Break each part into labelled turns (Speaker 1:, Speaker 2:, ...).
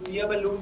Speaker 1: PML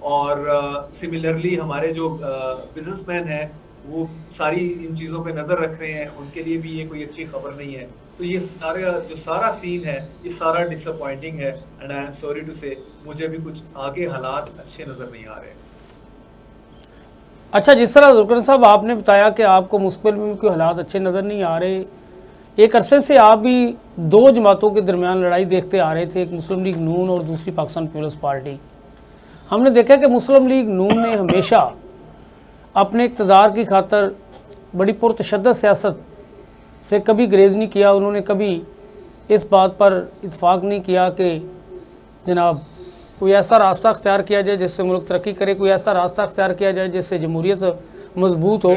Speaker 1: اور similarly ہمارے جو بزنس مین ہیں وہ ساری ان چیزوں پہ نظر رکھ رہے ہیں, ان کے لیے بھی یہ کوئی اچھی خبر نہیں ہے. تو یہ سارا سین ہے یہ سارا ڈس اپوائنٹنگ ہے, and I am sorry to say مجھے بھی کچھ آگے حالات اچھے نظر نہیں آ رہے.
Speaker 2: اچھا, جس طرح ذوالفقار صاحب آپ نے بتایا کہ آپ کو مستقبل میں کوئی حالات اچھے نظر نہیں آ رہے, ایک عرصے سے آپ بھی دو جماعتوں کے درمیان لڑائی دیکھتے آ رہے تھے, ایک مسلم لیگ نون اور دوسری پاکستان پیپلز پارٹی. ہم نے دیکھا کہ مسلم لیگ نون نے ہمیشہ اپنے اقتدار کی خاطر بڑی پرتشدد سیاست سے کبھی گریز نہیں کیا. انہوں نے کبھی اس بات پر اتفاق نہیں کیا کہ جناب کوئی ایسا راستہ اختیار کیا جائے جس سے ملک ترقی کرے, کوئی ایسا راستہ اختیار کیا جائے جس سے جمہوریت مضبوط ہو.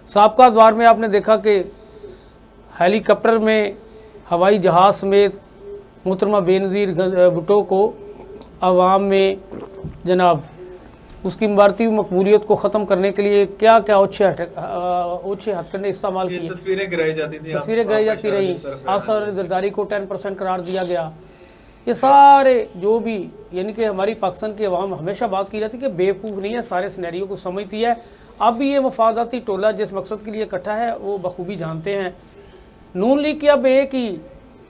Speaker 2: سابقہ دور میں آپ نے دیکھا کہ ہیلی کاپٹر میں ہوائی جہاز سمیت محترمہ بے نظیر بھٹو کو عوام میں جناب اس کی عمارتی مقبولیت کو ختم کرنے کے لیے کیا کیا اوچھے ہتھ کنڈے استعمال کیے.
Speaker 1: تصویریں گرائی جاتی تھیں,
Speaker 2: تصویریں گرائی جاتی رہیں, آثار زرداری کو 10% قرار دیا گیا. یہ سارے جو بھی یعنی کہ ہماری پاکستان کی عوام ہمیشہ بات کی جاتی کہ بیوقوف نہیں ہے, سارے سینیریو کو سمجھتی ہے. اب بھی یہ مفاداتی ٹولہ جس مقصد کے لیے اکٹھا ہے وہ بخوبی جانتے ہیں. نون لیگ کی اب ایک ہی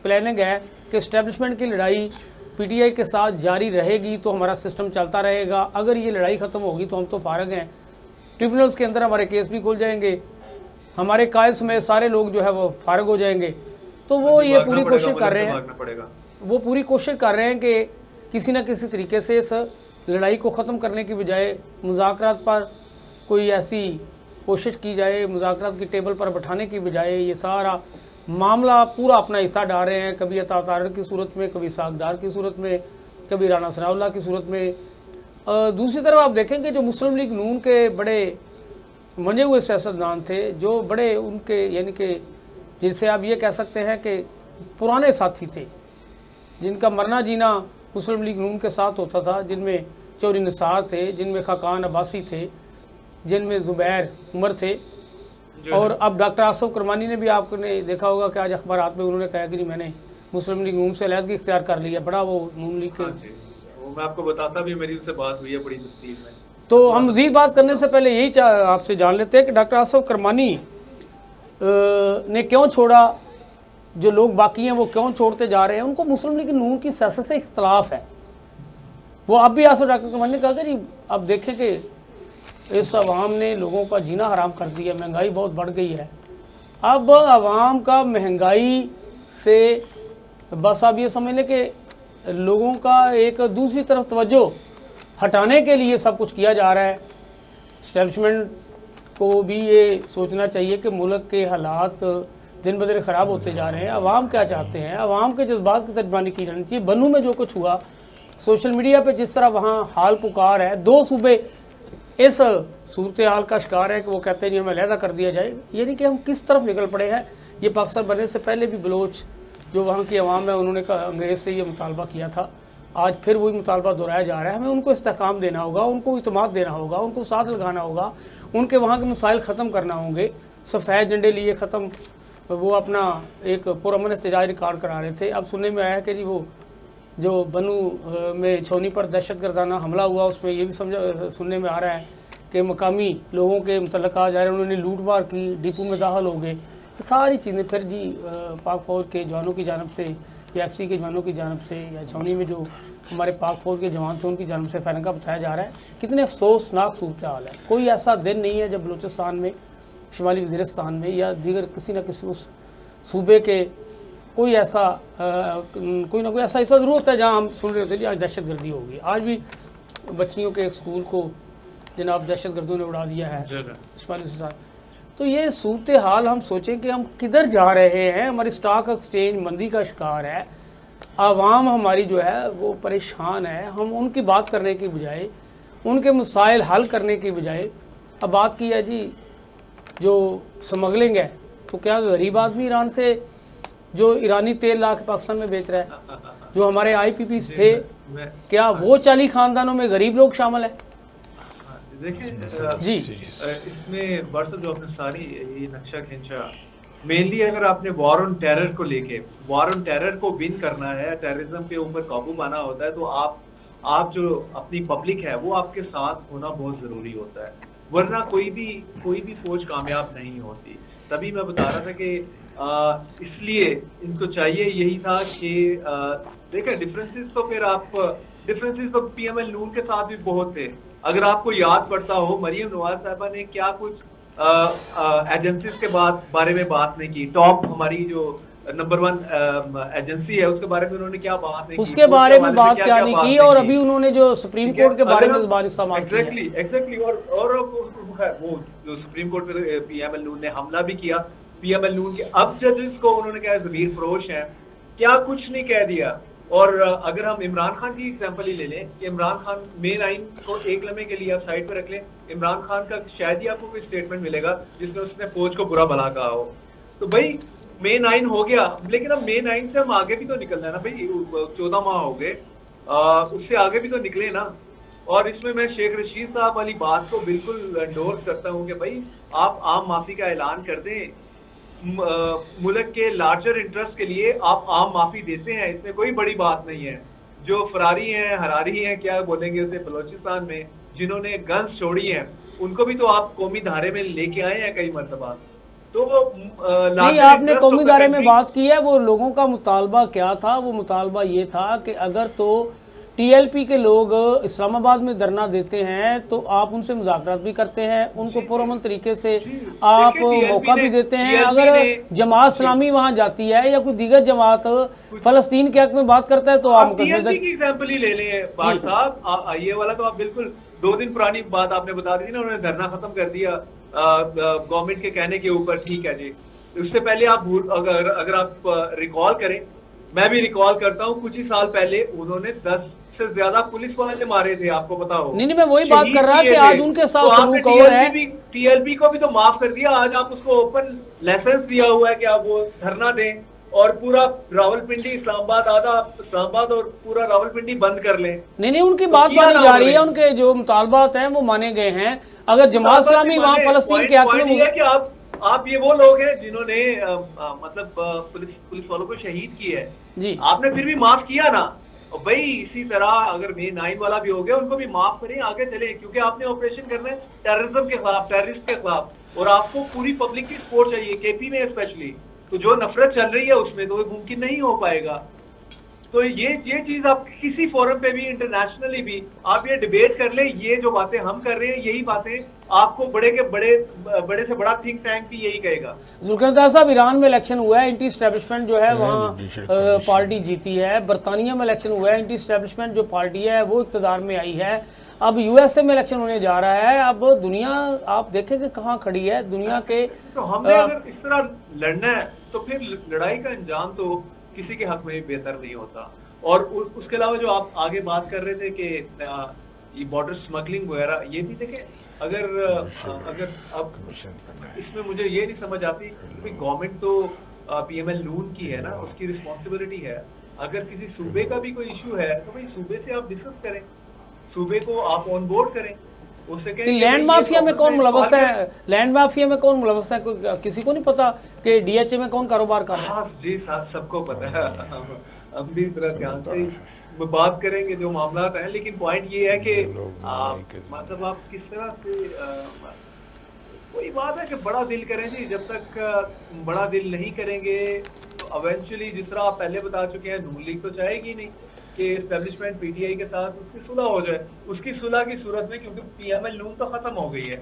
Speaker 2: پلاننگ ہے کہ اسٹیبلشمنٹ کی لڑائی پی ٹی آئی کے ساتھ جاری رہے گی تو ہمارا سسٹم چلتا رہے گا, اگر یہ لڑائی ختم ہوگی تو ہم تو فارغ ہیں, ٹریبونلز کے اندر ہمارے کیس بھی کھل جائیں گے, ہمارے قائد سمیت سارے لوگ جو ہے وہ فارغ ہو جائیں گے. تو وہ یہ پوری کوشش کر رہے ہیں کہ کسی نہ کسی طریقے سے اس لڑائی کو ختم کرنے کی بجائے مذاکرات پر کوئی ایسی کوشش کی جائے, مذاکرات کی ٹیبل پر بٹھانے کی بجائے یہ سارا معاملہ پورا اپنا حصہ ڈال رہے ہیں, کبھی عطا طاہر کی صورت میں, کبھی اسحاق ڈار کی صورت میں, کبھی رانا ثناء اللہ کی صورت میں. دوسری طرف آپ دیکھیں کہ جو مسلم لیگ نون کے بڑے منجے ہوئے سیاستدان تھے, جو بڑے ان کے یعنی کہ جسے آپ یہ کہہ سکتے ہیں کہ پرانے ساتھی تھے, جن کا مرنا جینا مسلم لیگ نون کے ساتھ ہوتا تھا, جن میں چوری نثار تھے, جن میں خاقان عباسی تھے, جن میں زبیر عمر تھے, اور اب ڈاکٹر آصف کرمانی نے بھی آپ نے دیکھا ہوگا کہ آج اخبارات میں انہوں نے کہا کہ میں نے مسلم لیگ نون سے علیحدگی اختیار کر لی ہے. بڑا وہ نون لیگ کے
Speaker 1: میں آپ کو بتاتا بھی میری ان سے بات ہوئی ہے بڑی تفصیل میں.
Speaker 2: تو ہم مزید بات کرنے سے پہلے یہی آپ سے جان لیتے ہیں کہ ڈاکٹر آصف کرمانی نے کیوں چھوڑا, جو لوگ باقی ہیں وہ کیوں چھوڑتے جا رہے ہیں. ان کو مسلم لیگ نون کی سیاست سے اختلاف ہے. وہ اب بھی آصف ڈاکٹر کرمانی نے کہا کہ جی اب دیکھیں کہ اس عوام نے لوگوں کا جینا حرام کر دیا, مہنگائی بہت بڑھ گئی ہے. اب عوام کا مہنگائی سے بس آپ یہ سمجھ لیں کہ لوگوں کا ایک دوسری طرف توجہ ہٹانے کے لیے سب کچھ کیا جا رہا ہے. اسٹیبلشمنٹ کو بھی یہ سوچنا چاہیے کہ ملک کے حالات دن بدن خراب ہوتے جا رہے ہیں, عوام کیا چاہتے ہیں, عوام کے جذبات کی ترجمانی کی جانی چاہیے. بنو میں جو کچھ ہوا, سوشل میڈیا پہ جس طرح وہاں حال پکار ہے, 2 صوبے اس صورتحال کا شکار ہے کہ وہ کہتے ہیں جی ہمیں علیحدہ کر دیا جائے. یعنی کہ ہم کس طرف نکل پڑے ہیں. یہ پاکستان بننے سے پہلے بھی بلوچ جو وہاں کی عوام ہے انہوں نے انگریز سے یہ مطالبہ کیا تھا, آج پھر وہی مطالبہ دہرایا جا رہا ہے. ہمیں ان کو استحکام دینا ہوگا, ان کو اعتماد دینا ہوگا, ان کو ساتھ لگانا ہوگا, ان کے وہاں کے مسائل ختم کرنا ہوں گے. سفید جھنڈے لیے ختم, وہ اپنا ایک پرامن احتجاج ریکارڈ کرا رہے تھے. اب سننے میں آیا کہ جی وہ جو بنو میں چھونی پر دہشت گردانہ حملہ ہوا اس میں یہ بھی سننے میں آ رہا ہے کہ مقامی لوگوں کے متعلق کہا جا رہا ہے انہوں نے لوٹ مار کی, ڈپو میں داخل ہو گئے. ساری چیزیں پھر جی پاک فوج کے جوانوں کی جانب سے یا ایف سی کے جوانوں کی جانب سے یا چھونی میں جو ہمارے پاک فوج کے جوان تھے ان کی جانب سے فرنگا بتایا جا رہا ہے. کتنے افسوسناک صورتحال ہے. کوئی ایسا دن نہیں ہے جب بلوچستان میں, شمالی وزیرستان میں یا دیگر کسی نہ کسی اس صوبے کے کوئی نہ کوئی ایسا حصہ ضرور ہوتا ہے جہاں ہم سن رہے ہوتے ہیں جی آج دہشت گردی ہوگی. آج بھی بچیوں کے ایک اسکول کو جناب دہشت گردوں نے اڑا دیا ہے شمالی وزیرستان. تو یہ صورتحال ہم سوچیں کہ ہم کدھر جا رہے ہیں. ہماری اسٹاک ایکسچینج مندی کا شکار ہے, عوام ہماری جو ہے وہ پریشان ہے. ہم ان کی بات کرنے کی بجائے, ان کے مسائل حل کرنے کی بجائے اب بات کی ہے جی جو سمگلنگ ہے, تو کیا غریب آدمی ایران سے جو ایرانی تیل لا کے پاکستان میں بیچ رہا ہے, جو ہمارے آئی پی پیز تھے, کیا وہ 40 خاندانوں میں غریب لوگ شامل ہیں؟
Speaker 1: دیکھیں جی اس میں برسر جو آپ نے ساری یہ نقشہ کھینچا, مینلی اگر آپ نے وار آن ٹیرر کو لے کے, وار آن ٹیرر کو ون کرنا ہے, ٹیررزم کے اوپر قابو پانا ہوتا ہے, تو آپ جو اپنی پبلک ہے وہ آپ کے ساتھ ہونا بہت ضروری ہوتا ہے, ورنہ کوئی بھی فوج کامیاب نہیں ہوتی. تبھی میں بتا رہا تھا کہ اس لیے ان کو چاہیے یہی تھا کہ دیکھیں ڈفرینسز تو پھر آپ ڈفرینسز تو پی ایم ایل نون کے ساتھ بھی بہت تھے. اگر آپ کو یاد پڑتا ہو مریم نواز صاحبہ نے کیا کچھ ایجنسیز کے بارے میں بات نہیں کی, ٹاپ ہماری جو نمبر 1 ایجنسی ہے اس کے بارے میں انہوں نے کیا بات نہیں کی,
Speaker 2: اس کے بارے میں بات کیا نہیں کی, اور ابھی انہوں نے جو سپریم کورٹ کے بارے میں زبان استعمال کی ہے.
Speaker 1: ایگزیکٹلی اور وہ جو سپریم کورٹ پہ پی ایم ایل نون نے حملہ بھی کیا, پی ایم ایل نون کے اب ججز کو انہوں نے کہا ضمیر فروش ہیں, کیا کچھ نہیں کہہ دیا. اور اگر ہم عمران خان کی ایگزامپل ہی لے لیں کہ عمران خان مے 9 کو ایک لمحے کے لیے آپ سائڈ پہ رکھ لیں, عمران خان کا شاید ہی آپ کو کوئی اسٹیٹمنٹ ملے گا جس میں اس نے فوج کو برا بھلا کہا ہو. تو بھائی مے 9 ہو گیا, لیکن اب مے 9 سے ہم آگے بھی تو نکلنا ہے نا بھائی, 14 ماہ ہو گئے, اس سے آگے بھی تو نکلے نا. اور اس میں شیخ رشید صاحب والی بات کو بالکل انڈورس کرتا ہوں کہ بھائی آپ عام معافی کا اعلان کر دیں, ملک کے لارجر انٹرسٹ کے لیے آپ عام معافی دیتے ہیں, اس میں کوئی بڑی بات نہیں ہے. جو فراری ہیں حراری ہیں کیا بولیں گے اسے بلوچستان میں, جنہوں نے گنز چھوڑی ہیں, ان کو بھی تو آپ قومی دھارے میں لے کے آئے ہیں کئی مرتبہ. تو وہ
Speaker 2: نہیں, آپ نے قومی دھارے میں بات کی ہے, وہ لوگوں کا مطالبہ کیا تھا؟ وہ مطالبہ یہ تھا کہ اگر تو ٹی ایل پی کے لوگ اسلام آباد میں دھرنا دیتے ہیں تو آپ ان سے مذاکرات بھی کرتے ہیں, ان کو پرامن طریقے سے آپ موقع بھی دیتے ہیں. اگر جماعت اسلامی وہاں جاتی ہے یا کوئی دیگر جماعت فلسطین کے حق میں بات کرتا ہے تو آپ
Speaker 1: مقدمے کی ایگزامپل ہی لے لیں بھاٹ صاحب, یہ والا تو آپ بالکل 2 دن پرانی بات آپ نے بتا دی نا, انہوں نے دھرنا ختم کر دیا گورنمنٹ کے کہنے کے اوپر, ٹھیک ہے جی. اس سے پہلے آپ اگر آپ ریکال کریں, میں بھی ریکال کرتا ہوں, کچھ ہی سال پہلے انہوں نے 10 سے زیادہ پولیس والے مارے تھے, آپ کو پتا ہو.
Speaker 2: نہیں, میں وہی بات کر رہا کہ آج ان کے ساتھ سلوک اور ہے.
Speaker 1: ٹی ایل پی کو بھی تو معاف کر دیا, آج آپ اس کو اوپن لائسنس دیا ہوا ہے کہ آپ وہ دھرنا دیں اور پورا راولپنڈی اسلام آباد آدھا اسلام آباد اور پورا راولپنڈی بند کر لیں.
Speaker 2: نہیں, ان کی بات مانی جا رہی ہے, ان کے جو مطالبات ہیں وہ مانے گئے ہیں. اگر جماعت اسلامی وہاں فلسطین کے حق میں
Speaker 1: کہ آپ یہ وہ لوگ ہیں جنہوں نے مطلب پولیس والوں کو شہید کی ہے جی, آپ نے پھر بھی معاف کیا نا بھائی. اسی طرح اگر مے 9 والا بھی ہو گیا, ان کو بھی معاف کریں, آگے چلیں, کیونکہ آپ نے آپریشن کرنا ہے ٹیررزم کے خلاف, ٹیررسٹ کے خلاف, اور آپ کو پوری پبلک کی سپورٹ چاہیے, کے پی میں اسپیشلی. تو جو نفرت چل رہی ہے اس میں تو وہ ممکن نہیں ہو پائے گا. تو یہ چیز آپ کسی فورم پہ بھی انٹرنیشنلی بھی آپ یہ ڈیبیٹ کر لیں, یہ جو باتیں ہم کر رہے ہیں یہی باتیں آپ کو بڑے سے بڑا تھنک ٹینک بھی یہی کہے گا.
Speaker 2: ذوالقرنین صاحب, ایران میں الیکشن ہوا ہے, اینٹی اسٹیبلشمنٹ جو ہے وہاں پارٹی جیتی ہے. برطانیہ میں الیکشن ہوا ہے, اینٹی اسٹیبلشمنٹ جو پارٹی ہے وہ اقتدار میں آئی ہے. اب یو ایس اے میں الیکشن ہونے جا رہا ہے. اب دنیا آپ دیکھیں کہ کہاں کھڑی ہے دنیا کے.
Speaker 1: تو ہم نے اگر اس طرح لڑنا ہے تو پھر لڑائی کا انجام تو کسی کے حق میں بھی بہتر نہیں ہوتا. اور اس کے علاوہ جو آپ آگے بات کر رہے تھے کہ یہ بارڈر سمگلنگ وغیرہ, یہ بھی دیکھیں اگر اب اس میں مجھے یہ نہیں سمجھ آتی کہ گورنمنٹ تو پی ایم ایل نون کی ہے نا, اس کی رسپانسبلٹی ہے. اگر کسی صوبے کا بھی کوئی ایشو ہے تو بھائی صوبے سے آپ ڈسکس کریں, صوبے کو آپ آن بورڈ کریں.
Speaker 2: لینڈ مافیا میں کون ملوث ہے؟ لینڈ مافیا میں کون ملوث ہے؟ کسی کو نہیں پتا کہ ڈی ایچ اے میں کون کاروبار کر رہا ہے؟
Speaker 1: جی سب کو پتا ہے, ہم بھی ذرا دھیان سے بات کریں گے جو معاملات ہیں. لیکن پوائنٹ یہ ہے کہ مطلب آپ کس طرح سے, کوئی بات ہے کہ بڑا دل کریں جی, جب تک بڑا دل نہیں کریں گے تو ایونچولی جس طرح آپ پہلے بتا چکے ہیں نون لیگ تو چاہے گی نہیں کہ اسٹیبلشمنٹ پی ٹی آئی کے ساتھ اس کی صلح ہو جائے. اس کی صلح کی صورت میں کیونکہ پی ایم ایل نون تو ختم ہو گئی ہے,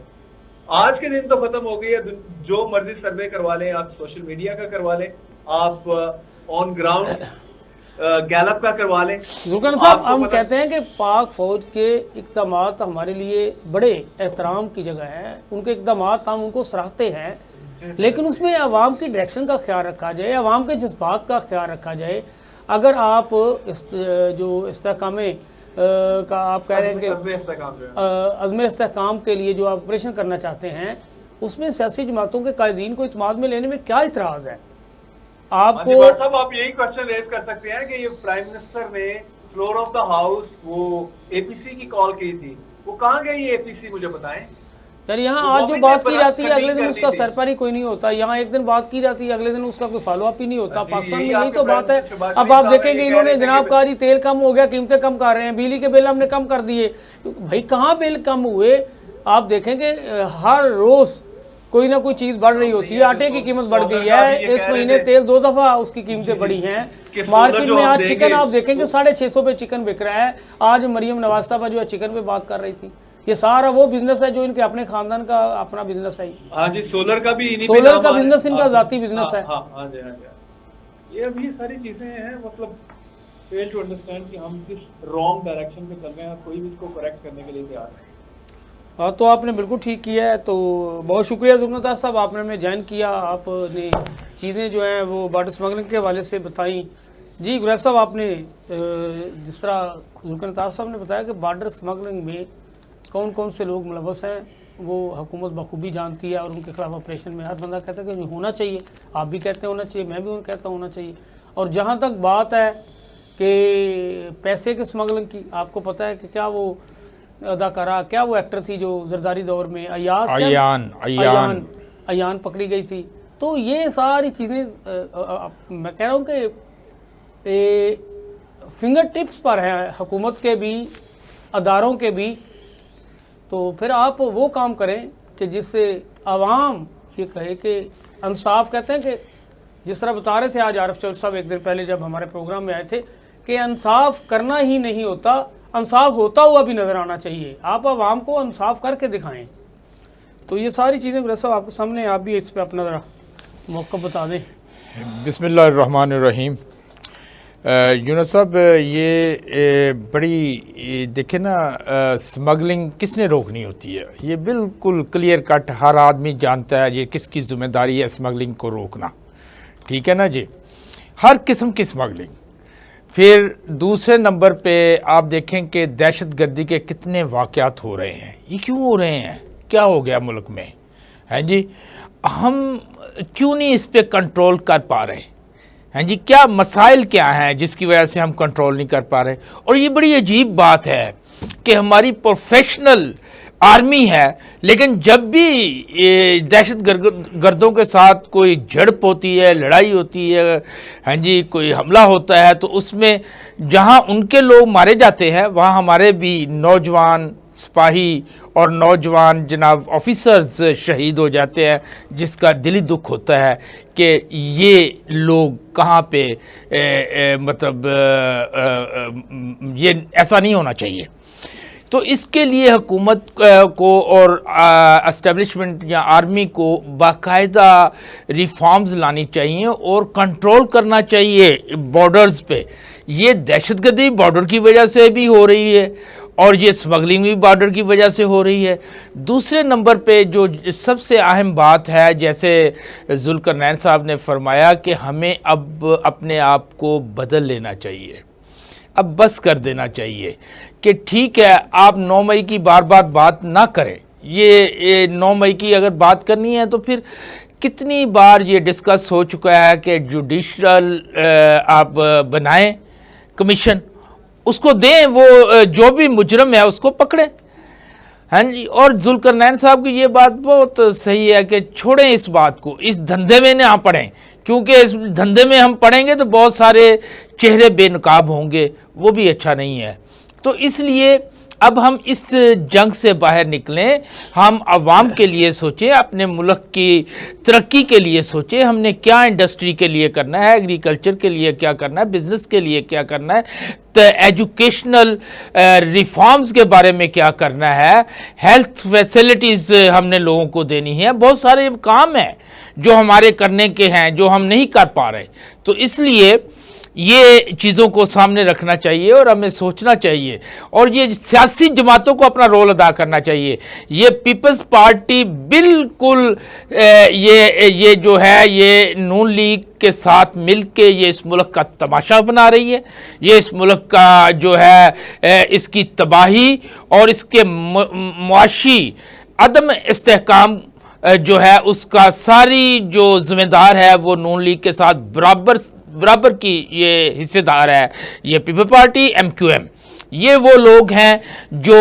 Speaker 1: آج کے دن تو ختم ہو گئی ہے. جو مرضی سروے کروا لیں آپ, سوشل میڈیا کا کروا لیں آپ, آن گراؤنڈ گیلپ کا کروا لیں.
Speaker 2: ذوالقرنین صاحب, ہم کہتے ہیں کہ پاک فوج کے اقدامات ہمارے لیے بڑے احترام کی جگہ ہیں, ان کے اقدامات ہم ان کو سراہتے ہیں, لیکن اس میں عوام کی ڈائریکشن کا خیال رکھا جائے, عوام کے جذبات کا خیال رکھا جائے. اگر آپ جو استحکام کا آپ کہہ رہے ہیں کہ عزم استحکام کے لیے جو آپ آپریشن کرنا چاہتے ہیں, اس میں سیاسی جماعتوں کے قائدین کو اعتماد میں لینے میں کیا اعتراض ہے آپ کو؟
Speaker 1: آپ یہی کوشچن ریز کر سکتے ہیں کہ یہ پرائم منسٹر نے فلور آف دا ہاؤس وہ اے پی سی کی کال کی تھی, وہ کہاں گئی اے پی سی, مجھے بتائیں.
Speaker 2: یار یہاں آج جو بات کی جاتی ہے اگلے دن اس کا سرپاری کوئی نہیں ہوتا, یہاں ایک دن بات کی جاتی ہے اگلے دن اس کا کوئی فالو اپ ہی نہیں ہوتا. پاکستان میں یہی تو بات ہے. اب آپ دیکھیں گے انہوں نے جناب کہا جی تیل کم ہو گیا, قیمتیں کم کر رہے ہیں, بجلی کے بل ہم نے کم کر دیے. بھائی کہاں بل کم ہوئے؟ آپ دیکھیں گے ہر روز کوئی نہ کوئی چیز بڑھ رہی ہوتی ہے. آٹے کی قیمت بڑھ گئی ہے, اس مہینے تیل 2 دفعہ اس کی قیمتیں بڑھی ہیں. مارکیٹ میں آج چکن آپ دیکھیں گے 650 پہ چکن بک رہا ہے. آج مریم نواز صاحبہ جو ہے چکن پہ بات کر رہی تھی. یہ سارا وہ بزنس ہے جو ان کے اپنے خاندان کا اپنا بزنس ہے.
Speaker 1: ہاں جی, سولر کا بھی
Speaker 2: سولر کا بزنس ان کا ذاتی بزنس ہے.
Speaker 1: ہاں جی. یہ اب یہ ساری چیزیں ہیں, مطلب فیل ٹو انڈرسٹینڈ کہ ہم کس رانگ ڈائریکشن پہ چل رہے ہیں, کوئی بھی اس کو کریکٹ کرنے کے لیے تیار نہیں.
Speaker 2: ہاں تو آپ نے بالکل ٹھیک کیا ہے. تو بہت شکریہ ذوالفقار صاحب, آپ نے ہمیں جوائن کیا, آپ نے چیزیں جو ہیں وہ بارڈر اسمگلنگ کے حوالے سے بتائیں. جی گریز صاحب, آپ نے جس طرح ذوالفقار صاحب نے بتایا کہ بارڈر اسمگلنگ میں کون کون سے لوگ ملوث ہیں وہ حکومت بخوبی جانتی ہے, اور ان کے خلاف آپریشن میں ہر بندہ کہتا ہے کہ ہونا چاہیے. آپ بھی کہتے ہیں ہونا چاہیے, میں بھی کہتا ہوں ہونا چاہیے. اور جہاں تک بات ہے کہ پیسے کے اسمگلنگ کی, آپ کو پتہ ہے کہ کیا وہ اداکارہ, کیا وہ ایکٹر تھی جو زرداری دور میں ایان پکڑی گئی تھی. تو یہ ساری چیزیں میں کہہ رہا ہوں کہ فنگر ٹپس پر ہیں حکومت کے بھی, اداروں کے بھی. تو پھر آپ وہ کام کریں کہ جس سے عوام یہ کہے کہ انصاف, کہتے ہیں کہ جس طرح بتا رہے تھے آج عارف چودھری صاحب ایک دن پہلے جب ہمارے پروگرام میں آئے تھے, کہ انصاف کرنا ہی نہیں ہوتا, انصاف ہوتا ہوا بھی نظر آنا چاہیے. آپ عوام کو انصاف کر کے دکھائیں. تو یہ ساری چیزیں گریز صاحب آپ کے سامنے, آپ بھی اس پہ اپنا ذرا موقع بتا دیں.
Speaker 3: بسم اللہ الرحمن الرحیم. یونس صاحب, یہ بڑی دیکھیں نا, سمگلنگ کس نے روکنی ہوتی ہے, یہ بالکل کلیئر کٹ ہر آدمی جانتا ہے یہ کس کی ذمہ داری ہے سمگلنگ کو روکنا. ٹھیک ہے نا جی, ہر قسم کی سمگلنگ. پھر دوسرے نمبر پہ آپ دیکھیں کہ دہشت گردی کے کتنے واقعات ہو رہے ہیں. یہ کیوں ہو رہے ہیں, کیا ہو گیا ملک میں ہیں جی, ہم کیوں نہیں اس پہ کنٹرول کر پا رہے ہیں جی, کیا مسائل کیا ہیں جس کی وجہ سے ہم کنٹرول نہیں کر پا رہے. اور یہ بڑی عجیب بات ہے کہ ہماری پروفیشنل آرمی ہے, لیکن جب بھی دہشت گردوں کے ساتھ کوئی جھڑپ ہوتی ہے, لڑائی ہوتی ہے, ہاں جی, کوئی حملہ ہوتا ہے, تو اس میں جہاں ان کے لوگ مارے جاتے ہیں وہاں ہمارے بھی نوجوان سپاہی اور نوجوان جناب آفیسرز شہید ہو جاتے ہیں, جس کا دلی دکھ ہوتا ہے کہ یہ لوگ کہاں پہ, مطلب یہ ایسا نہیں ہونا چاہیے. تو اس کے لیے حکومت کو اور اسٹیبلشمنٹ یا آرمی کو باقاعدہ ریفارمز لانی چاہیے اور کنٹرول کرنا چاہیے بارڈرز پہ. یہ دہشت گردی بارڈر کی وجہ سے بھی ہو رہی ہے, اور یہ سمگلنگ بھی بارڈر کی وجہ سے ہو رہی ہے. دوسرے نمبر پہ جو سب سے اہم بات ہے, جیسے ذوالقرنین صاحب نے فرمایا کہ ہمیں اب اپنے آپ کو بدل لینا چاہیے, اب بس کر دینا چاہیے کہ ٹھیک ہے آپ 9 مئی کی بار بار بات نہ کریں. یہ 9 مئی کی اگر بات کرنی ہے تو پھر کتنی بار یہ ڈسکس ہو چکا ہے کہ جوڈیشل آپ بنائیں کمیشن, اس کو دیں, وہ جو بھی مجرم ہے اس کو پکڑیں. ہاں جی, اور ذوالقرنین صاحب کی یہ بات بہت صحیح ہے کہ چھوڑیں اس بات کو, اس دھندے میں نہ پڑیں, کیونکہ اس دھندے میں ہم پڑیں گے تو بہت سارے چہرے بے نقاب ہوں گے, وہ بھی اچھا نہیں ہے. تو اس لیے اب ہم اس جنگ سے باہر نکلیں, ہم عوام کے لیے سوچیں, اپنے ملک کی ترقی کے لیے سوچیں, ہم نے کیا انڈسٹری کے لیے کرنا ہے, ایگریکلچر کے لیے کیا کرنا ہے, بزنس کے لیے کیا کرنا ہے, ایجوکیشنل ریفارمز کے بارے میں کیا کرنا ہے, ہیلتھ فیسلٹیز ہم نے لوگوں کو دینی ہے. بہت سارے کام ہیں جو ہمارے کرنے کے ہیں جو ہم نہیں کر پا رہے. تو اس لیے یہ چیزوں کو سامنے رکھنا چاہیے اور ہمیں سوچنا چاہیے, اور یہ سیاسی جماعتوں کو اپنا رول ادا کرنا چاہیے. یہ پیپلز پارٹی بالکل یہ جو ہے یہ نون لیگ کے ساتھ مل کے یہ اس ملک کا تماشا بنا رہی ہے. یہ اس ملک کا جو ہے اس کی تباہی اور اس کے معاشی عدم استحکام جو ہے اس کا ساری جو ذمہ دار ہے وہ نون لیگ کے ساتھ برابر کی یہ حصے دار ہے. یہ پیپل پارٹی, MQM, یہ وہ لوگ ہیں جو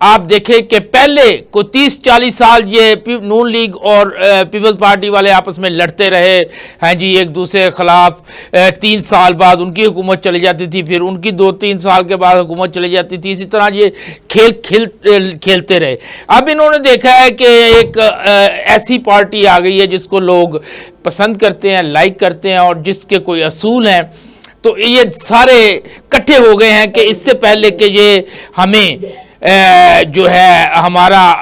Speaker 3: آپ دیکھیں کہ پہلے کو 30-40 سال یہ نون لیگ اور پیپلز پارٹی والے آپس میں لڑتے رہے ہیں جی ایک دوسرے کے خلاف. 3 سال بعد ان کی حکومت چلی جاتی تھی, پھر ان کی 2-3 سال کے بعد حکومت چلی جاتی تھی, اسی طرح یہ کھیلتے رہے. اب انہوں نے دیکھا ہے کہ ایک ایسی پارٹی آ گئی ہے جس کو لوگ پسند کرتے ہیں, لائک کرتے ہیں, اور جس کے کوئی اصول ہیں, تو یہ سارے کٹھے ہو گئے ہیں کہ اس سے پہلے کہ یہ ہمیں جو ہے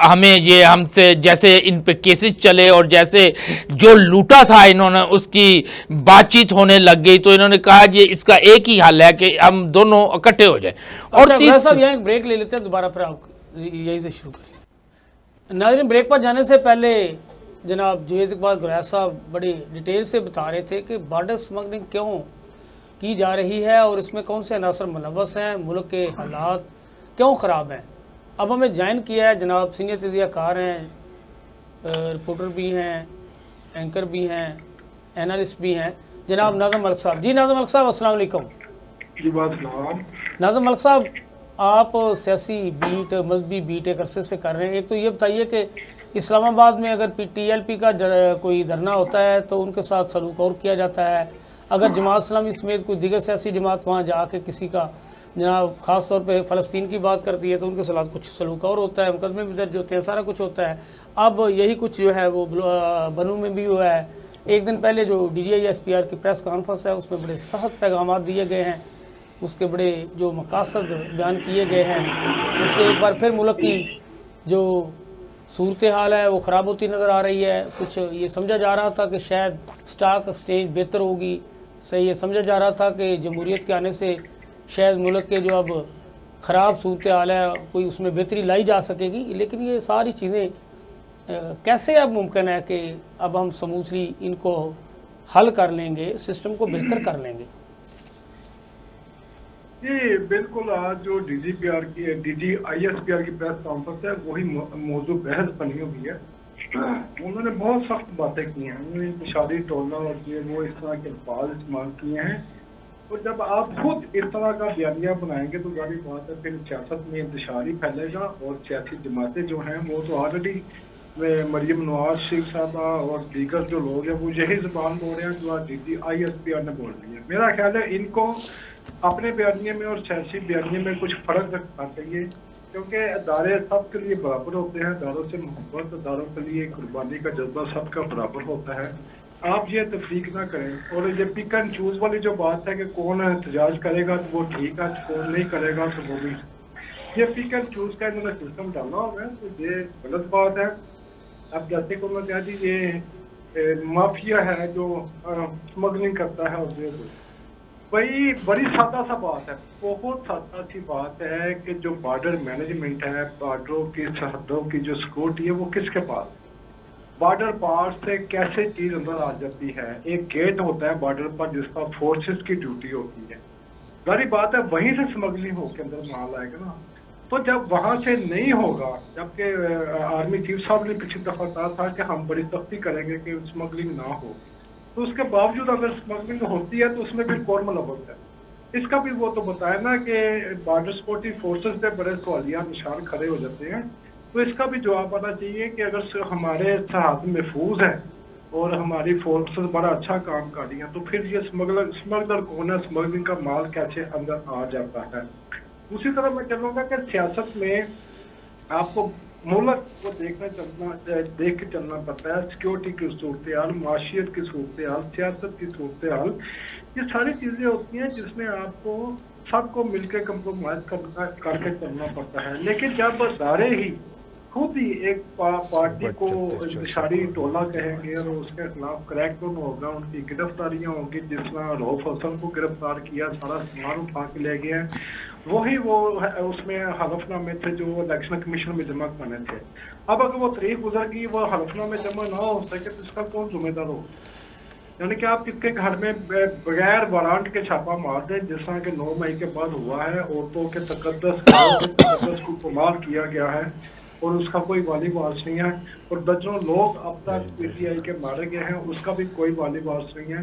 Speaker 3: ہمیں یہ ہم سے جیسے ان پہ کیسز چلے اور جیسے جو لوٹا تھا انہوں نے اس کی بات چیت ہونے لگ گئی, تو انہوں نے کہا یہ اس کا ایک ہی حل ہے کہ ہم دونوں اکٹھے ہو جائیں. اور
Speaker 2: صاحب یہاں ایک بریک لے لیتے ہیں, دوبارہ پھر آپ یہی سے شروع کریں. ناظرین, بریک پر جانے سے پہلے جناب جوید اقبال گریز صاحب بڑی ڈیٹیل سے بتا رہے تھے کہ بارڈر سمگلنگ کیوں کی جا رہی ہے اور اس میں کون سے عناصر ملوث ہیں, ملک کے حالات کیوں خراب ہیں. اب ہمیں جوائن کیا ہے جناب سینئر تجزیہ کار ہیں, رپورٹر بھی ہیں, اینکر بھی ہیں, اینالسٹ بھی ہیں, جناب ناظم ملک صاحب. جی ناظم ملک صاحب السلام علیکم.
Speaker 4: جی بات سلام.
Speaker 2: ناظم ملک صاحب, آپ سیاسی بیٹ, مذہبی بیٹ ایک عرصے سے کر رہے ہیں. ایک تو یہ بتائیے کہ اسلام آباد میں اگر TLP کا کوئی دھرنا ہوتا ہے تو ان کے ساتھ سلوک اور کیا جاتا ہے, اگر جماعت اسلامی سمیت کوئی دیگر سیاسی جماعت وہاں جا کے کسی کا جناب خاص طور پہ فلسطین کی بات کرتی ہے تو ان کے ساتھ کچھ سلوک اور ہوتا ہے, مقدمے بھی درج ہوتے ہیں, سارا کچھ ہوتا ہے. اب یہی کچھ جو ہے وہ بنو میں بھی ہوا ہے. ایک دن پہلے جو DGI SPR کی پریس کانفرنس ہے اس میں بڑے سخت پیغامات دیے گئے ہیں, اس کے بڑے جو مقاصد بیان کیے گئے ہیں, اس سے ایک بار پھر ملک کی جو صورتحال ہے وہ خراب ہوتی نظر آ رہی ہے. کچھ یہ سمجھا جا رہا تھا کہ شاید اسٹاک ایکسچینج بہتر ہوگی, صحیح یہ سمجھا جا رہا تھا کہ جمہوریت کے آنے سے شاید ملک کے جو اب خراب صورتحال ہے کوئی اس میں بہتری لائی جا سکے گی. لیکن یہ ساری چیزیں کیسے اب ممکن ہے کہ اب ہم سموتھلی ان کو حل کر لیں گے, سسٹم کو بہتر کر لیں گے؟
Speaker 4: جی بالکل, آج جو DGI SPR کی پریس کانفرنس ہے وہی موضوع بحث بنی ہوئی ہے. انہوں نے بہت سخت باتیں کی ہیں, انہوں نے انتشاری ٹولہ اور وہ اس طرح کے الفاظ استعمال کیے ہیں. اور جب آپ خود اس طرح کا بیانیہ بنائیں گے تو ظاہر بات ہے پھر سیاست میں انتشاری پھیلے گا, اور سیاسی جماعتیں جو ہیں وہ تو آلریڈی مریم نواز شیخ صاحبہ اور دیگر جو لوگ ہیں وہ یہی زبان بول رہے ہیں جو DGI SPR نے بول رہی ہے. میرا خیال ہے ان کو اپنے بیانیے میں اور سیاسی بیانیے میں کچھ فرق رکھنا چاہیے, کیونکہ ادارے سب کے لیے برابر ہوتے ہیں. اداروں سے محبت, اداروں کے لیے قربانی کا جذبہ سب کا برابر ہوتا ہے. آپ یہ تفریق نہ کریں. اور یہ پک اینڈ چوز والی جو بات ہے کہ کون احتجاج کرے گا تو وہ ٹھیک ہے, کون نہیں کرے گا تو وہ بھی, یہ پک اینڈ چوز کا انہوں نے سسٹم ڈالنا ہوگا تو یہ غلط بات ہے. اب جیسے کہ میں کہہ دی یہ مافیا ہے جو اسمگلنگ کرتا ہے, اور بھائی بڑی سادہ سا بات ہے, بہت سادہ سی بات ہے کہ جو بارڈر مینجمنٹ ہے, بارڈروں کی سرحدوں کی جو سیکورٹی ہے وہ کس کے پاس, بارڈر پار سے کیسے چیز اندر آ جاتی ہے. ایک گیٹ ہوتا ہے بارڈر پر جس کا فورسز کی ڈیوٹی ہوتی ہے, ظاہر بات ہے وہیں سے اسمگلنگ ہو کے اندر مال آئے گا نا. تو جب وہاں سے نہیں ہوگا, جبکہ آرمی چیف صاحب نے پچھلی دفعہ کہا تھا کہ ہم بڑی سختی کریں گے کہ اسمگلنگ نہ ہو, تو اس کے باوجود اگر اسمگلنگ ہوتی ہے تو اس میں پھر کون ملوث ہے, اس کا بھی وہ تو بتایا نا کہ بارڈر سیکورٹی فورسز پہ بڑے سوالیہ نشان کھڑے ہو جاتے ہیں. تو اس کا بھی جواب آنا چاہیے کہ اگر ہمارے سرحد محفوظ ہے اور ہماری فورسز بڑا اچھا کام کر رہی ہیں تو پھر یہ اسمگلر کون ہے, اسمگلنگ کا مال کیسے اندر آ جاتا ہے. اسی طرح میں چلوں گا کہ سیاست میں آپ کو ملک کو دیکھ کے چلنا پڑتا ہے. سیکورٹی کی صورتحال, معاشیت کی صورتحال, سیاست کی صورتحال, یہ ساری چیزیں ہوتی ہیں جس میں آپ کو سب کو مل کے کمپرومائز کر کے چلنا پڑتا ہے. لیکن جب ادارے ہی خود ہی ایک پارٹی کو انتشاری ٹولہ کہیں گے اور اس کے خلاف کریک ڈاؤن ہوگا, ان کی گرفتاریاں ہوں گی, جس طرح رؤف حسن کو گرفتار کیا, سارا سامان اٹھا کے لے گئے, وہی وہ اس میں حلف نامے تھے جو الیکشن کمیشن میں جمع کرنے تھے. اب اگر وہ تاریخ گزر گئی, وہ حلف نامے جمع نہ ہو سکے تو اس کا کون ذمہ دار ہو. یعنی کہ آپ کس کے گھر میں بغیر وارانٹ کے چھاپا مار دیں, جس طرح کہ 9 مئی کے بعد ہوا ہے, عورتوں کے تقدس کو پامال کیا گیا ہے اور اس کا کوئی والی وارث نہیں ہے, اور درجنوں لوگ اب تک PTI کے مارے گئے ہیں, اس کا بھی کوئی والی وارث نہیں ہے.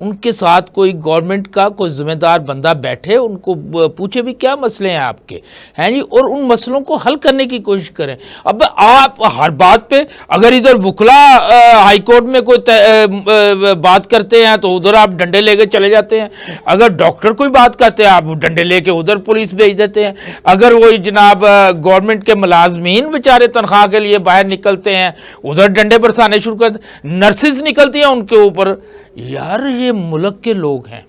Speaker 3: ان کے ساتھ کوئی گورنمنٹ کا کوئی ذمہ دار بندہ بیٹھے, ان کو پوچھے بھی کیا مسئلے ہیں آپ کے, ہیں جی, اور ان مسئلوں کو حل کرنے کی کوشش کریں. اب آپ ہر بات پہ اگر ادھر وکلا ہائی کورٹ میں کوئی بات کرتے ہیں تو ادھر آپ ڈنڈے لے کے چلے جاتے ہیں, اگر ڈاکٹر کوئی بات کرتے ہیں آپ ڈنڈے لے کے ادھر پولیس بھیج دیتے ہیں, اگر وہی جناب گورنمنٹ کے ملازمین بیچارے تنخواہ کے لیے باہر نکلتے ہیں ادھر ڈنڈے برسانے شروع کر دیتے, نرسز نکلتی ہیں ان کے اوپر. یار یہ ملک کے لوگ ہیں,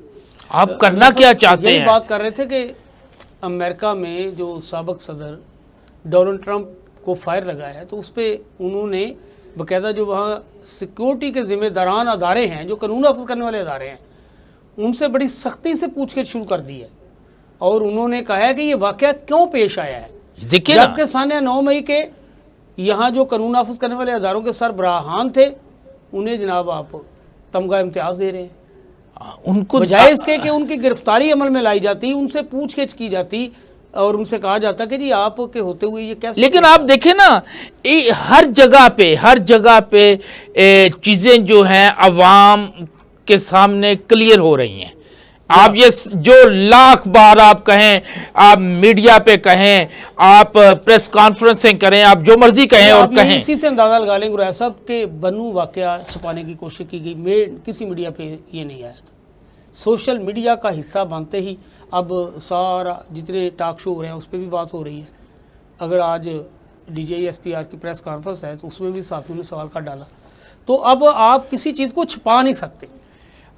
Speaker 3: آپ کرنا کیا چاہتے ہیں؟
Speaker 2: بات کر رہے تھے کہ امریکہ میں جو سابق صدر ڈونلڈ ٹرمپ کو فائر لگا ہے تو اس پہ انہوں نے باقاعدہ جو وہاں سیکیورٹی کے ذمہ داران ادارے ہیں, جو قانون نافذ کرنے والے ادارے ہیں, ان سے بڑی سختی سے پوچھ گچھ شروع کر دی ہے, اور انہوں نے کہا ہے کہ یہ واقعہ کیوں پیش آیا ہے.
Speaker 3: دیکھیں
Speaker 2: جبکہ سانیہ 9 مئی کے یہاں جو قانون نافذ کرنے والے اداروں کے سربراہان تھے انہیں جناب آپ تمغہ امتیاز دے رہے ہیں,
Speaker 3: ان کو
Speaker 2: بجائے اس کے کہ ان کی گرفتاری عمل میں لائی جاتی, ان سے پوچھ گچھ کی جاتی اور ان سے کہا جاتا کہ جی آپ کے ہوتے ہوئے یہ کیسے.
Speaker 3: لیکن آپ دیکھیں نا ہر جگہ پہ چیزیں جو ہیں عوام کے سامنے کلیئر ہو رہی ہیں. آپ یہ جو لاکھ بار آپ کہیں, آپ میڈیا پہ کہیں, آپ پریس کانفرنسیں کریں, آپ جو مرضی کہیں اور کہیں,
Speaker 2: اسی سے اندازہ لگا لیں گرائے صاحب کہ بنو واقعہ چھپانے کی کوشش کی گئی, کسی میڈیا پہ یہ نہیں آیا تھا. سوشل میڈیا کا حصہ بنتے ہی اب سارا جتنے ٹاک شو ہو رہے ہیں اس پہ بھی بات ہو رہی ہے. اگر آج D G I S P R کی پریس کانفرنس ہے تو اس میں بھی صحافیوں نے سوال کر ڈالا. تو اب آپ کسی چیز کو چھپا نہیں سکتے.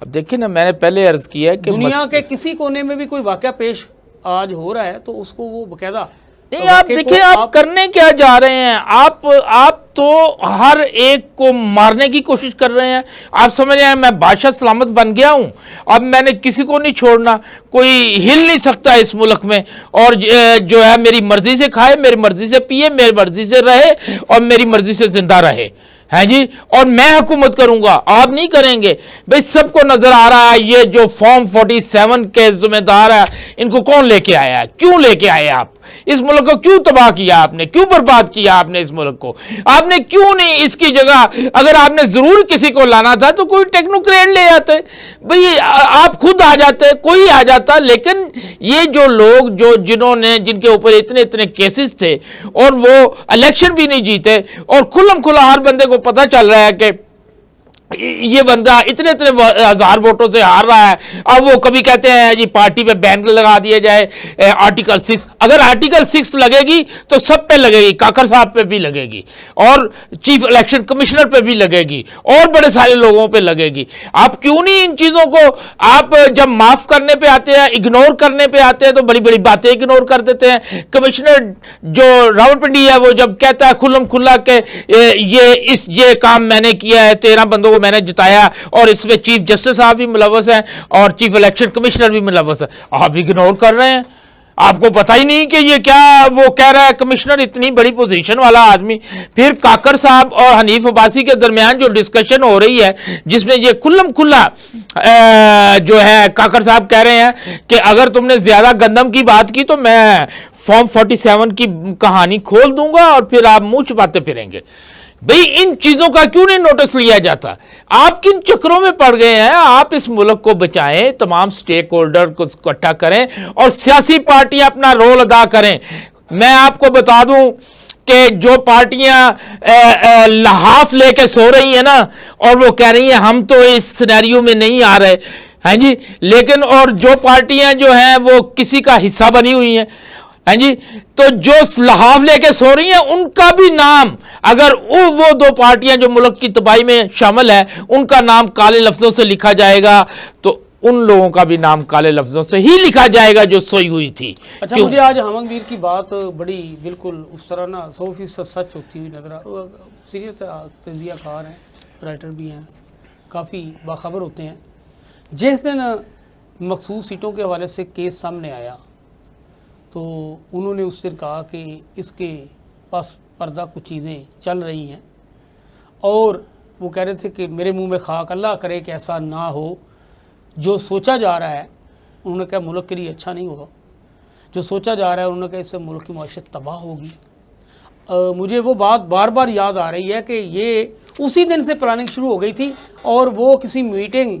Speaker 3: اب دیکھیں نا, میں نے پہلے عرض کیا کہ
Speaker 2: دنیا کے کسی کونے میں بھی کوئی واقعہ پیش آج ہو رہا ہے تو اس کو وہ باقاعدہ
Speaker 3: نہیں, آپ دیکھیں آپ کرنے کیا جا رہے ہیں, آپ تو ہر ایک کو مارنے کی کوشش کر رہے ہیں. آپ سمجھ رہے ہیں میں بادشاہ سلامت بن گیا ہوں, اب میں نے کسی کو نہیں چھوڑنا, کوئی ہل نہیں سکتا اس ملک میں, اور جو ہے میری مرضی سے کھائے, میری مرضی سے پیے, میری مرضی سے رہے اور میری مرضی سے زندہ رہے, ہے جی, اور میں حکومت کروں گا, آپ نہیں کریں گے. بھئی سب کو نظر آ رہا ہے یہ جو فارم 47 کے ذمہ دار ہے ان کو کون لے کے آیا ہے, کیوں لے کے آئے آپ, اس ملک کو کیوں تباہ کیا آپ نے, کیوں برباد کیا آپ نے اس ملک کو, آپ نے کیوں نہیں اس کی جگہ, اگر آپ نے ضرور کسی کو لانا تھا تو کوئی ٹیکنوکریٹ لے آتے, بھئی آپ خود آ جاتے, کوئی آ جاتا. لیکن یہ جو لوگ جن کے اوپر اتنے کیسز تھے اور وہ الیکشن بھی نہیں جیتے, اور کھلم کھلا ہر بندے کو پتہ چل رہا ہے کہ یہ بندہ اتنے ہزار ووٹوں سے ہار رہا ہے, اب وہ کبھی کہتے ہیں جی پارٹی پہ بین لگا دیا جائے آرٹیکل 6. اگر آرٹیکل 6 لگے گی تو سب پہ لگے گی, کاکر صاحب پہ بھی لگے گی, اور چیف الیکشن کمشنر پہ بھی لگے گی, اور بڑے سارے لوگوں پہ لگے گی. آپ کیوں نہیں ان چیزوں کو, آپ جب معاف کرنے پہ آتے ہیں, اگنور کرنے پہ آتے ہیں تو بڑی بڑی باتیں اگنور کر دیتے ہیں. کمشنر جو راولپنڈی ہے وہ جب کہتا ہے کھلم کھلا کہ یہ کام میں نے کیا ہے, 13 بندوں کو میں نے جتایا, اور اس میں چیف جسٹس صاحب بھی ملوث ہیں اور چیف الیکشن کمشنر بھی ملوث ہے, آپ اگنور کر رہے ہیں. آپ کو پتہ ہی نہیں کہ یہ کیا وہ کہہ رہا ہے کمشنر, اتنی بڑی پوزیشن والا آدمی. پھر کاکر صاحب اور حنیف عباسی کے درمیان جو ڈسکشن ہو رہی ہے جس میں یہ کھلم کھلا جو ہے کاکر صاحب کہہ رہے ہیں کہ اگر تم نے زیادہ گندم کی بات کی تو میں فارم 47 کی کہانی کھول دوں گا اور پھر آپ منہ چھپاتے پھریں گے. بھئی ان چیزوں کا کیوں نہیں نوٹس لیا جاتا؟ آپ کن چکروں میں پڑ گئے ہیں؟ آپ اس ملک کو بچائیں, تمام سٹیک ہولڈر کو اکٹھا کریں اور سیاسی پارٹیاں اپنا رول ادا کریں. میں آپ کو بتا دوں کہ جو پارٹیاں لحاف لے کے سو رہی ہیں نا, اور وہ کہہ رہی ہیں ہم تو اس سینیریو میں نہیں آ رہے ہیں جی, لیکن اور جو پارٹیاں جو ہیں وہ کسی کا حصہ بنی ہوئی ہیں ہیں جی, تو جو لحاف لے کے سو رہی ہیں ان کا بھی نام, اگر وہ 2 پارٹیاں جو ملک کی تباہی میں شامل ہیں ان کا نام کالے لفظوں سے لکھا جائے گا تو ان لوگوں کا بھی نام کالے لفظوں سے ہی لکھا جائے گا جو سوئی ہوئی تھی.
Speaker 2: اچھا, مجھے آج ہمنگ ویر کی بات بڑی بالکل اس طرح نا 100% سچ ہوتی ہوئی نظر سیریس تجزیہ کار ہیں, رائٹر بھی ہیں, کافی باخبر ہوتے ہیں. جس دن مخصوص سیٹوں کے حوالے سے کیس سامنے آیا تو انہوں نے اس دن کہا کہ اس کے پاس پردہ کچھ چیزیں چل رہی ہیں, اور وہ کہہ رہے تھے کہ میرے منہ میں خاک, اللہ کرے کہ ایسا نہ ہو. جو سوچا جا رہا ہے انہوں نے کہا ملک کے لیے اچھا نہیں ہوگا, جو سوچا جا رہا ہے انہوں نے کہا اس سے ملک کی معیشت تباہ ہوگی. مجھے وہ بات بار بار یاد آ رہی ہے کہ یہ اسی دن سے پلاننگ شروع ہو گئی تھی, اور وہ کسی میٹنگ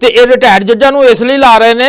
Speaker 3: ਤੇ ਇਹ ਰਿਟਾਇਰਡ ਜੱਜਾਂ ਨੂੰ ਇਸ ਲਈ ਲਾ ਰਹੇ ਨੇ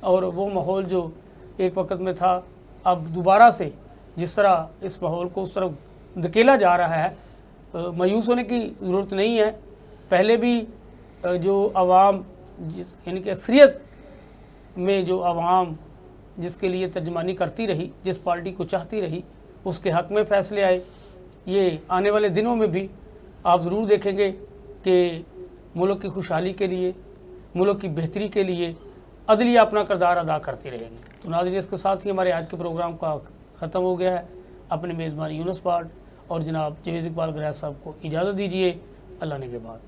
Speaker 2: اور وہ ماحول جو ایک وقت میں تھا اب دوبارہ سے جس طرح اس ماحول کو اس طرف دھکیلا جا رہا ہے، مایوس ہونے کی ضرورت نہیں ہے۔ پہلے بھی جو عوام یعنی کہ اکثریت میں جو عوام جس کے لیے ترجمانی کرتی رہی، جس پارٹی کو چاہتی رہی، اس کے حق میں فیصلے آئے۔ یہ آنے والے دنوں میں بھی آپ ضرور دیکھیں گے کہ ملک کی خوشحالی کے لیے، ملک کی بہتری کے لیے عدلیہ اپنا کردار ادا کرتی رہے گی۔ تو ناظرین، اس کے ساتھ ہی ہمارے آج کے پروگرام کا ختم ہو گیا ہے۔ اپنے میزبان یونس پاٹ اور جناب جوید اقبال گریز صاحب کو اجازت دیجیے۔ اللہ نگہبان۔